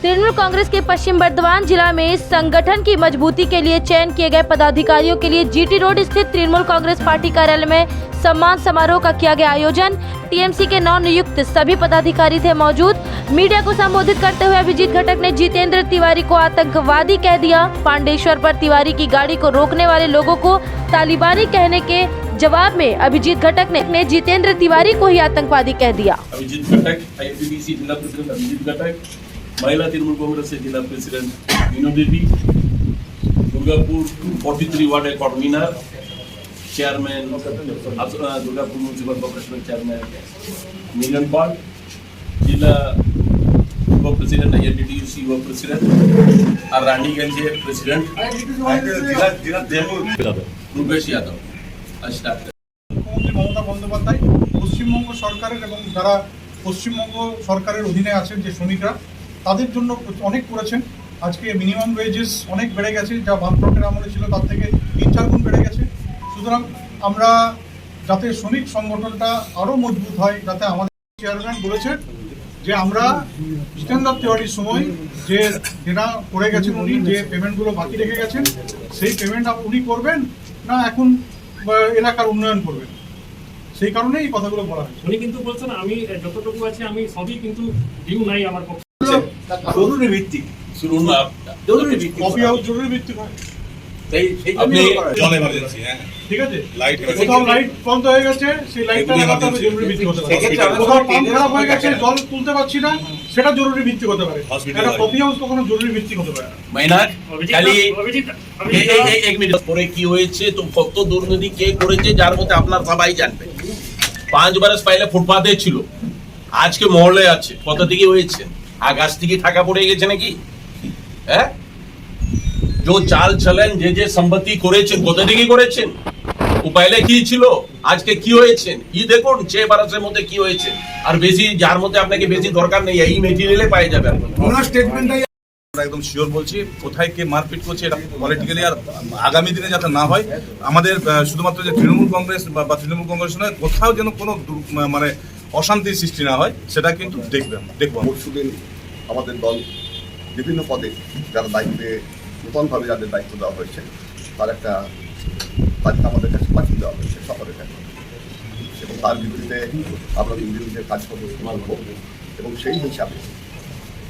तृणमूल कांग्रेस के पश्चिम बर्धमान जिला में संगठन की मजबूती के लिए चयन किए गए पदाधिकारियों के लिए जीटी रोड स्थित तृणमूल कांग्रेस पार्टी कार्यालय में सम्मान समारोह का किया गया आयोजन। टीएमसी के नव नियुक्त सभी पदाधिकारी थे मौजूद। मीडिया को संबोधित करते हुए अभिजीत घटक ने जितेंद्र तिवारी को आतंकवादी कह दिया। पांडेश्वर पर तिवारी की गाड़ी को रोकने वाले लोगों को तालिबानी कहने के जवाब में अभिजीत घटक ने जितेंद्र तिवारी को ही आतंकवादी कह दिया। अभिजीत घटक आईएनटीटीसी जिला प्रेसिडेंट अभिजीत घटक, महिला तृणमूल कांग्रेस से जिला president Meenu Devi, Durgapur 43 ward convener, chairman Durgapur municipal corporation chairman Milan Pal, जिला उप प्रेसिडेंट आईएनटीटीसी उप प्रेसिडेंट और रानीगंज प्रेसिडेंट जिला रुपेश यादव। মুখ্যমন্ত্রী মমতা বন্দ্যোপাধ্যায় পশ্চিমবঙ্গ সরকারের এবং যারা পশ্চিমবঙ্গ সরকারের অধীনে আছেন যে শ্রমিকরা তাদের জন্য অনেক করেছেন। আজকে মিনিমাম ওয়েজেস অনেক বেড়ে গেছে, যা বামফ্রন্টের আমলে ছিল তার থেকে 3-4 গুণ বেড়ে গেছে। সুতরাং আমরা যাতে শ্রমিক সংগঠনটা আরও মজবুত হয়, যাতে আমাদের চেয়ারম্যান বলেছেন যে আমরা জিতেন্দ্র তিওয়ারির সময় যেটা করে গেছেন, উনি যে পেমেন্টগুলো বাকি রেখে গেছেন সেই পেমেন্ট উনি করবেন না এখন এলাকার উন্নয়ন করবেন, সেই কারণে এই কথাগুলো বলা হয়েছে। উনি কিন্তু বলছেন আমি যতটুকু আছে আমি সবই কিন্তু ডিউ নাই আমার পক্ষে। জরুরি ভিত্তিক শুনুন না, জরুরি ভিত্তিক কপি হাউস জরুরি ভিত্তিক হয়। আপনি জল এমার্জেন্সি, হ্যাঁ ঠিক আছে, লাইট কোথাও লাইট বন্ধ হয়ে গেছে সেই লাইটটা লাগাতে হবে, জরুরি ভিত্তিক হতে পারে। কোথাও পাম্প খারাপ হয়ে গেছে জল তুলতে পারছি না, সেটা জরুরি ভিত্তিক হতে পারে। এটা কপি হাউস কখনো জরুরি ভিত্তিক হতে পারে না। মাইনার খালি এক মিনিট পরে কি হয়েছে তো কত দুর্নীতি কে করেছে যার মধ্যে আপনার সবাই জানবে। 5 বছর পহলে ফুটপাতে ছিল, আজকে মহলে আছে। কত থেকে হয়েছে? আকাশ থেকে টাকা পড়ে গেছে নাকি? হ্যাঁ, जो चाल चलन जे सम्पत्ति করেছেন কত দিকে করেছেন, ও পহলে কি ছিল আজকে কি হয়েছে ই দেখুন। 6 বছরের মধ্যে কি হয়েছে, আর বেশি যার মধ্যে আপনাকে বেশি দরকার নেই, এই মেটেরিয়ালে পাওয়া যাবে। ওনার স্টেটমেন্টটাই একদম শিওর বলছি, কোথায় কে মারপিট করছে এটা পলিটিক্যালি আর আগামী দিনে যাতে না হয়। আমাদের শুধুমাত্র যে তৃণমূল কংগ্রেস বা তৃণমূল কংগ্রেস নয়, কোথাও যেন কোনো মানে অশান্তির সৃষ্টি না হয় সেটা কিন্তু দেখবো। পরশুদিন আমাদের দল বিভিন্ন পদে যারা দায়িত্বে নূতনভাবে যাদের দায়িত্ব দেওয়া হয়েছে তার একটা তালিকা আমাদের কাছে পাঠিয়ে দেওয়া হয়েছে সকলের কাছে, এবং তার বিরুদ্ধে আমরা বিরুদ্ধে কাজ করবো এবং সেই হিসাবে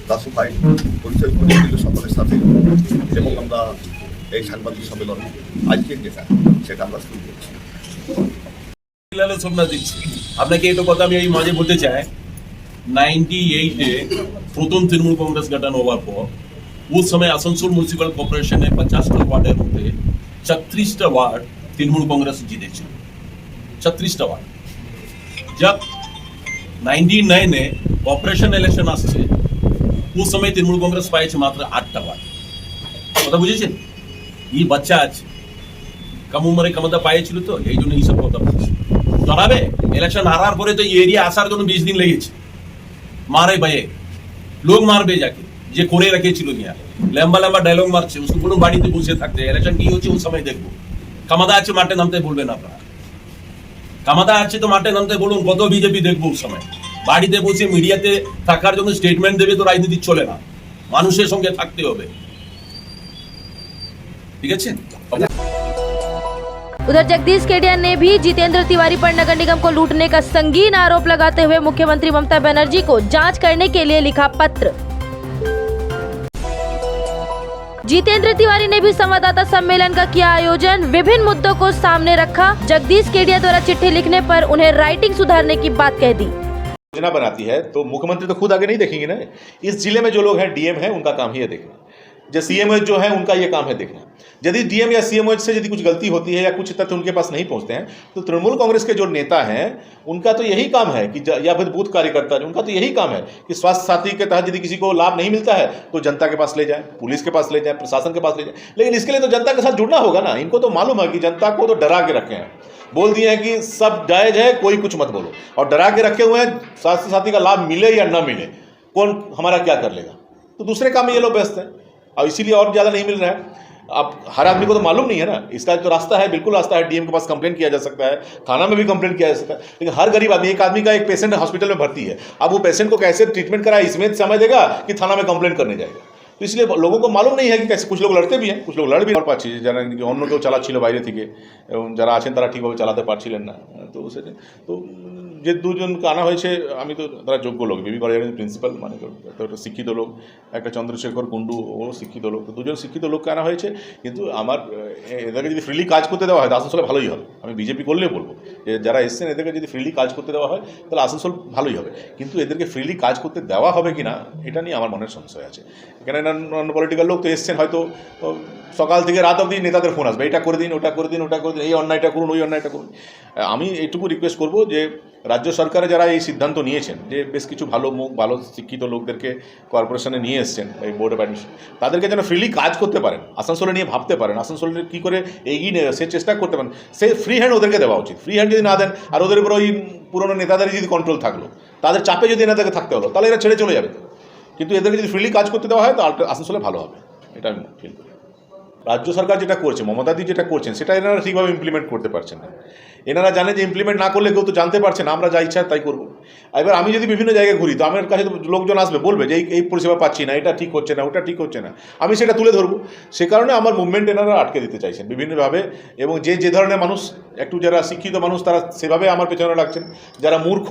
দাসুভাই পরিচয় করে দিল সকলের সাথে, এবং আমরা এই সাংবাদিক সম্মেলন আজকের যেটা সেটা আমরা শুরু করছি। আপনাকে এইটা কথা আমি এই মাঝে বলতে চাই, 98-এ প্রথম তৃণমূল কংগ্রেস গঠন হওয়ার পর उस समय आसनसोल म्यूनिसिपल कॉर्पोरेशन में 50টা वार्डের মধ্যে 36টা वार्ड तृणमूल कांग्रेस জিতেছিল। 36টা वार्ड। जब 99 में कॉर्पोरेशन इलेक्शन আসছে, उस समय तृणमूल कांग्रेस পাইছে মাত্র 8টা वार्ड। কথা বুঝেছেন? এই বাচ্চা আছে কম উমরে ক্ষমতা পাইছিল, তো এই জন্য এই সব কথা বলছে। জানাবে ইলেকশন হারার পরে তো এরিয়া আসার জন্য 20 দিন লেগেছে। মারে ভাই লোক মারবে যাকে যে করে রেখেছিল, লম্বা লম্বা ডায়লগ মারছে, उसको বলুন বাড়িতে বসে থাকতে। ইলেকশন কি হচ্ছে ওই সময় দেখবো। ক্ষমতা আছে মাঠে নামতে বলবেন আপনারা, ক্ষমতা আছে তো মাঠে নামতে বলুন। কত বিজেপি দেখবো ওই সময়। বাড়িতে বসে মিডিয়াতে থাকার জন্য স্টেটমেন্ট দেবে তো রাজনীতি চলে না, মানুষের সঙ্গে থাকতে হবে। ঠিক আছে। उधर जगदीश केडिया ने भी जितेंद्र तिवारी पर नगर निगम को लूटने का संगीन आरोप लगाते हुए मुख्यमंत्री ममता बनर्जी को जांच करने के लिए लिखा पत्र। जितेंद्र तिवारी ने भी संवाददाता सम्मेलन का किया आयोजन, विभिन्न मुद्दों को सामने रखा। जगदीश केडिया द्वारा चिट्ठी लिखने पर उन्हें राइटिंग सुधारने की बात कह दी। योजना बनाती है तो मुख्यमंत्री तो खुद आगे नहीं देखेंगे ना। इस जिले में जो लोग हैं डीएम है उनका काम ही है देखना, जो सीएमओएच जो है उनका ये काम है देखना। यदि डीएम या सीएमओएच से यदि कुछ गलती होती है या कुछ तथ्य उनके पास नहीं पहुंचते हैं तो तृणमूल कांग्रेस के जो नेता हैं उनका तो यही काम है कि या फिर बूथ कार्यकर्ता उनका तो यही काम है कि स्वास्थ्य साथी के तहत यदि किसी को लाभ नहीं मिलता है तो जनता के पास ले जाए, पुलिस के पास ले जाए, प्रशासन के पास ले जाए। लेकिन इसके लिए तो जनता के साथ जुड़ना होगा ना। इनको तो मालूम है कि जनता को तो डरा के रखे हैं, बोल दिए हैं कि सब जायज है, कोई कुछ मत बोलो, और डरा के रखे हुए हैं। स्वास्थ्य साथी का लाभ मिले या न मिले कौन हमारा क्या कर लेगा, तो दूसरे काम में ये लोग व्यस्त हैं और इसीलिए और ज़्यादा नहीं मिल रहा है। अब हर आदमी को तो मालूम नहीं है ना, इसका जो रास्ता है बिल्कुल रास्ता है, डीएम के पास कंप्लेंट किया जा सकता है, थाना में भी कंप्लेंट किया जा सकता है, लेकिन हर गरीब आदमी, एक आदमी का एक पेशेंट हॉस्पिटल में भर्ती है, अब वो पेशेंट को कैसे ट्रीटमेंट कराए इसमें समय देगा कि थाना में कंप्लेंट करने जाएगा। तो इसलिए लोगों को मालूम नहीं है कि कैसे, कुछ लोग लड़ते भी हैं, कुछ लोग लड़ भी পারছি যারা অন্য কেউ চালাচ্ছিল বাইরে থেকে এবং যারা আছেন তারা ঠিকভাবে চালাতে পারছিলেন না। তো সেটা তো যে দুজনকে আনা হয়েছে আমি তো তারা যোগ্য লোক, বিবি কলেজের প্রিন্সিপাল মানে একটা শিক্ষিত লোক, একটা চন্দ্রশেখর কুন্ডু ও শিক্ষিত লোক, তো দুজন শিক্ষিত লোককে আনা হয়েছে। কিন্তু আমার এদেরকে যদি ফ্রিলি কাজ করতে দেওয়া হয় তো আসানসোলে ভালোই হবে। আমি বিজেপি করলে বলবো যে যারা এসছেন এদেরকে যদি ফ্রিলি কাজ করতে দেওয়া হয় তাহলে আসানসোল ভালোই হবে, কিন্তু এদেরকে ফ্রিলি কাজ করতে দেওয়া হবে কি না এটা নিয়ে আমার মনের সংশয় আছে। এখানে নন পলিটিক্যাল লোক তো এসছেন, হয়তো সকাল থেকে রাত অবধি নেতাদের ফোন আসবে, এটা করে দিন, ওটা করে দিন, ওটা করে দিন, এই অন্যায়টা করুন, ওই অন্যায়টা করুন। আমি এইটুকু রিকোয়েস্ট করবো যে রাজ্য সরকারে যারা এই সিদ্ধান্ত নিয়েছেন যে বেশ কিছু ভালো মুখ, ভালো শিক্ষিত লোকদেরকে কর্পোরেশনে নিয়ে এসছেন এই বোর্ড অফ অ্যাডমিশন, তাদেরকে যেন ফ্রিলি কাজ করতে পারেন, আসানসোলে নিয়ে ভাবতে পারেন, আসানসোলে কী করে এগিয়ে নেবে সে চেষ্টা করতে পারেন, সে ফ্রি হ্যান্ড ওদেরকে দেওয়া উচিত। ফ্রি হ্যান্ড যদি না দেন আর ওদের উপর ওই পুরনো নেতাদেরই যদি কন্ট্রোল থাকলো, তাদের চাপে যদি এনাদেরকে থাকতে হলো তাহলে এরা ছেড়ে চলে যাবে। কিন্তু এদেরকে যদি ফ্রিলি কাজ করতে দেওয়া হয় তাহলে আসানসোলে ভালো হবে, এটা আমি ফিল করি। রাজ্য সরকার যেটা করছে, মমতাদি যেটা করছেন সেটা এনারা ঠিকভাবে ইমপ্লিমেন্ট করতে পারছেন না। এনারা জানে যে ইমপ্লিমেন্ট না করলে কেউ তো জানতে পারছে না, আমরা যা ইচ্ছা তাই করবো। এবার আমি যদি বিভিন্ন জায়গায় ঘুরি তো আমার কাছে লোকজন আসবে, বলবে যে এই পরিষেবা পাচ্ছি না, এটা ঠিক হচ্ছে না, ওটা ঠিক হচ্ছে না, আমি সেটা তুলে ধরবো। সে কারণে আমার মুভমেন্ট এনারা আটকে দিতে চাইছেন বিভিন্নভাবে, এবং যে ধরনের মানুষ, একটু যারা শিক্ষিত মানুষ তারা সেভাবে আমার পেছনে লাগছেন, যারা মূর্খ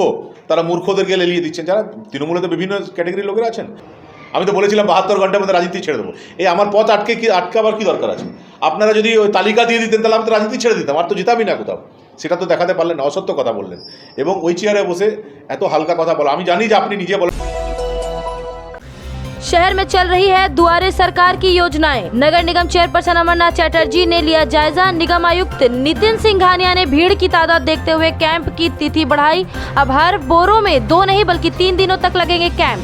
তারা মূর্খদেরকে লেলিয়ে দিচ্ছেন, যারা তৃণমূলে তো বিভিন্ন ক্যাটাগরির লোকেরা আছেন। আমি তো বলেছিলাম 72 ঘন্টার মধ্যে রাজনীতি ছেড়ে দেবো, এই আমার পথ আটকাবার কি দরকার আছে? আপনারা যদি ওই তালিকা দিয়ে দিতেন তাহলে আমি তো রাজনীতি ছেড়ে দিতাম, আর তো জিতাবই না কোথাও। সেটা তো দেখাতে পারলেন না, অসত্য কথা বললেন এবং ওই চেয়ারে বসে এত হালকা কথা বলা। আমি জানি যে আপনি নিজে বলেন। शहर में चल रही है दुआरे सरकार की योजनाएं। नगर निगम चेयरपर्सन अमरनाथ चैटर्जी ने लिया जायजा। निगम आयुक्त नितिन सिंघानिया ने भीड़ की तादाद देखते हुए कैंप की तिथि बढ़ाई। अब हर बोरो में 2 नहीं बल्कि 3 दिनों तक लगेंगे कैंप।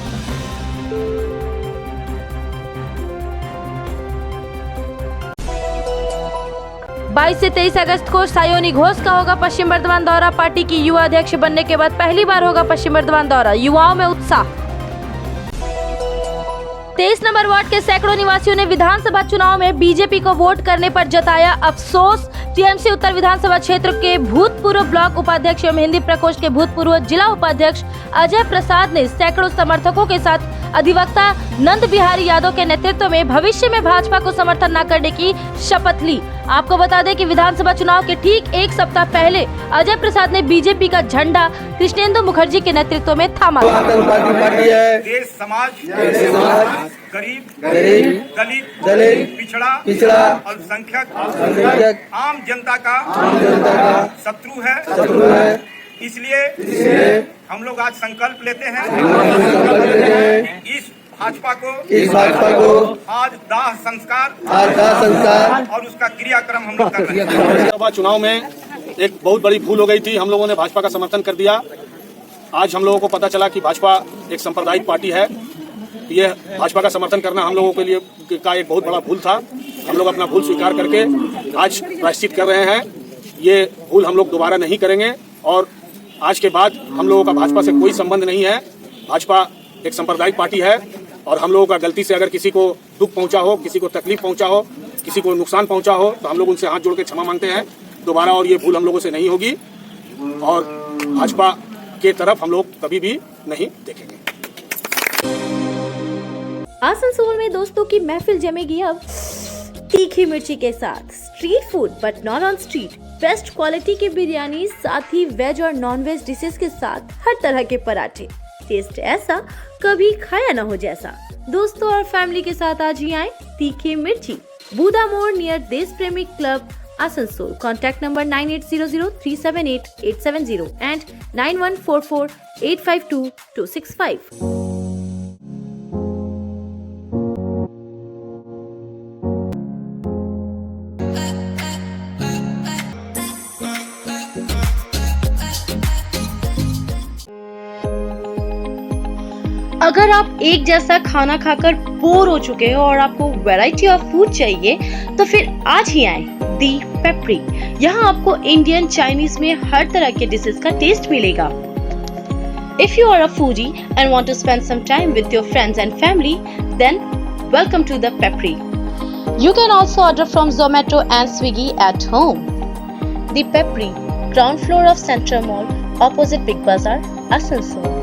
बाईस से 23 अगस्त को सायोनी घोष का होगा पश्चिम बर्धमान दौरा। पार्टी की युवा अध्यक्ष बनने के बाद पहली बार होगा पश्चिम बर्धमान दौरा। युवाओं में उत्साह। 23 नंबर वार्ड के सैकड़ों निवासियों ने विधानसभा चुनाव में बीजेपी को वोट करने पर जताया अफसोस। टीएमसी उत्तर विधानसभा क्षेत्र के भूतपूर्व ब्लॉक उपाध्यक्ष एवं हिंदी प्रकोष्ठ के भूतपूर्व जिला उपाध्यक्ष अजय प्रसाद ने सैकड़ों समर्थकों के साथ अधिवक्ता नंद बिहारी यादव के नेतृत्व में भविष्य में भाजपा को समर्थन न करने की शपथ ली। आपको बता दें कि विधानसभा चुनाव के ठीक 1 सप्ताह पहले अजय प्रसाद ने बीजेपी का झंडा कृष्णेंदु मुखर्जी के नेतृत्व में थामा था। देश समाज गरीब दलित पिछड़ा अल्पसंख्यक आम जनता का शत्रु है। इसलिए हम लोग आज संकल्प लेते हैं इस भाजपा को आज दाह संस्कार और उसका क्रियाक्रम हम लोग कर रहे हैं। लोकसभा चुनाव में एक बहुत बड़ी भूल हो गई थी, हम लोगों ने भाजपा का समर्थन कर दिया। आज हम लोगों को पता चला कि भाजपा एक सांप्रदायिक पार्टी है। ये भाजपा का समर्थन करना हम लोगों के लिए का एक बहुत बड़ा भूल था। हम लोग अपना भूल स्वीकार करके आज प्रायश्चित कर रहे हैं। ये भूल हम लोग दोबारा नहीं करेंगे और आज के बाद हम लोगों का भाजपा से कोई संबंध नहीं है। भाजपा एक सांप्रदायिक पार्टी है और हम लोगों का गलती से अगर किसी को दुख पहुंचा हो, किसी को तकलीफ पहुंचा हो, किसी को नुकसान पहुंचा हो तो हम लोग उनसे हाथ जोड़ के क्षमा मांगते हैं दोबारा, और ये भूल हम लोगों से नहीं होगी और भाजपा के तरफ हम लोग कभी भी नहीं देखेंगे। आसनसोल में दोस्तों की महफिल जमेगी अब तीखी मिर्ची के साथ। Street food but not on street. Best quality की बिरयानी, साथ ही वेज और नॉन वेज डिशेस के साथ हर तरह के पराठे। टेस्ट ऐसा कभी खाया न हो जैसा। दोस्तों और फैमिली के साथ आज ही आए तीखी मिर्ची, बूदा मोड़ नियर देश प्रेमी club, Asansol. Contact number 9800378870 and 9144852265। अगर आप एक जैसा खाना खाकर बोर हो चुके हो और आपको वैरायटी ऑफ फूड चाहिए तो फिर आज ही आए दी पेपरी। यहाँ आपको इंडियन, चाइनीज में हर तरह के डिशेस का टेस्ट मिलेगा। If you are a foodie and want to spend some time with your friends and family, then welcome to the Pepri. You can also order from Zomato and Swiggy at home. The Pepri, ground floor of Central Mall, opposite Big Bazaar, Asansol.